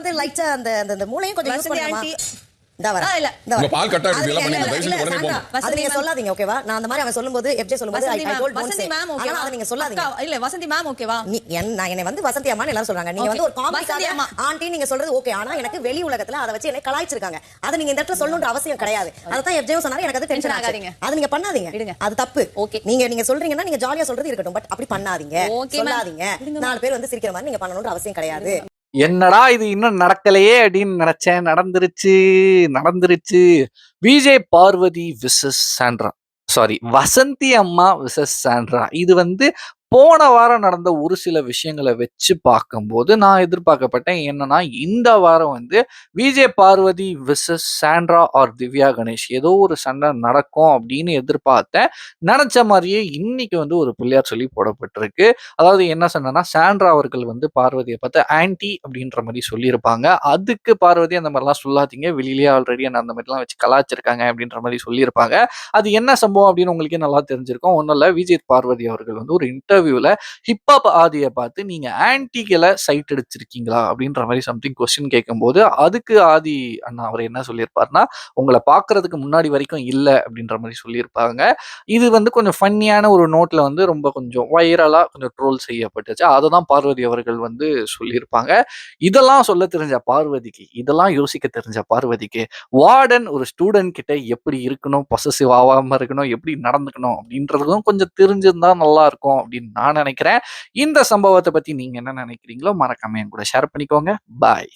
வந்து லைட்டா அந்த அந்த மூளையும் கொஞ்சம் யூஸ் பண்ணலாமா? சொல்லாதீங்க ஓகேவா? நான் அந்த மாதிரி அவன் சொல்லும்போது FJ சொல்லும்போது நீங்க சொல்லாதீங்க. இல்ல வசந்தி மேம் ஓகேவா? என்னை வந்து வசந்தி அம்மான்னு எல்லாரும் சொல்றாங்க. நீங்க வந்து ஒரு காமெடிக்காக ஆண்டி நீங்க சொல்றது ஓகே. ஆனா எனக்கு வெளி உலகத்துல அதை வச்சு என்ன கலாய்ச்சிருக்காங்க. அதை நீங்க இந்த இடத்துல சொல்லணும்ன்ற அவசியம் கிடையாது. அதான் FJ சொன்னாரு. எனக்கு அது டென்ஷன் ஆகாதீங்க. அது நீங்க பண்ணாதீங்க. அது தப்பு. நீங்க சொல்றீங்கன்னா நீங்க ஜாலியா சொல்றது இருக்கட்டும். பட் அப்படி பண்ணாதீங்க. சொல்லாதீங்க. 4 பேர் வந்து சிரிக்கிற மாதிரி நீங்க பண்ணணும்ன்ற அவசியம் கிடையாது. என்னடா இது இன்னும் நடக்கலையே அப்படின்னு நினைச்சேன். நடந்துருச்சு. Vijay Parvathi versus Sandra, sorry Vasanthi அம்மா விசஸ் சாண்ட்ரா. இது வந்து போன வாரம் நடந்த ஒரு சில விஷயங்களை வச்சு பார்க்கும்போது நான் எதிர்பார்க்கப்பட்டேன் என்னன்னா, இந்த வாரம் வந்து Vijay Parvathi versus Sandra or Divya Ganesh ஏதோ ஒரு சண்டை நடக்கும் அப்படின்னு எதிர்பார்த்தேன். நினைச்ச மாதிரியே இன்னைக்கு வந்து ஒரு பிள்ளையார் சொல்லி போடப்பட்டிருக்கு. அதாவது என்ன சொன்னா, சாண்ட்ரா அவர்கள் வந்து பார்வதியை பார்த்து ஆன்டி அப்படின்ற மாதிரி சொல்லியிருப்பாங்க. அதுக்கு பார்வதி அந்த மாதிரிலாம் சொல்லாதீங்க, வெளியிலேயே ஆல்ரெடி என்ன அந்த மாதிரிலாம் வச்சு கலாச்சிருக்காங்க அப்படின்ற மாதிரி சொல்லியிருப்பாங்க. அது என்ன சம்பவம் அப்படின்னு உங்களுக்கே நல்லா தெரிஞ்சிருக்கும். ஒன்றும் இல்லை, விஜய் பார்வதி அவர்கள் வந்து ஒரு இன்டர்வியூல ஹிப்ஹாப் ஆதியை பார்த்து நீங்க ஆன்டிகளை சைட் அடிச்சிருக்கீங்களா அப்படின்ற மாதிரி சம்திங் கொஸ்டின் கேட்கும்போது அதுக்கு ஆதி அண்ணா அவர் என்ன சொல்லியிருப்பாருன்னா, உங்களை பார்க்கறதுக்கு முன்னாடி வரைக்கும் இல்லை அப்படின்ற மாதிரி சொல்லியிருப்பாங்க. இது வந்து கொஞ்சம் ஃபன்னியான ஒரு நோட்ல வந்து ரொம்ப கொஞ்சம் வைரலா கொஞ்சம் ட்ரோல் செய்யப்பட்டுச்சு. அதை தான் பார்வதி அவர்கள் வந்து சொல்லியிருப்பாங்க. இதெல்லாம் சொல்ல தெரிஞ்ச பார்வதிக்கு, இதெல்லாம் யோசிக்க தெரிஞ்ச பார்வதிக்கு, வார்டன் ஒரு ஸ்டூடெண்ட் கிட்ட எப்படி இருக்கணும், பொசசிவ் ஆகாம இருக்கணும், எப்படி நடந்துக்கணும் அப்படின்றதும் கொஞ்சம் தெரிஞ்சிருந்தா நல்லா இருக்கும் அப்படின்னு நான் நினைக்கிறேன். இந்த சம்பவத்தை பத்தி நீங்க என்ன நினைக்கிறீங்களோ மறக்காம என் கூட ஷேர் பண்ணிக்கோங்க. பாய்.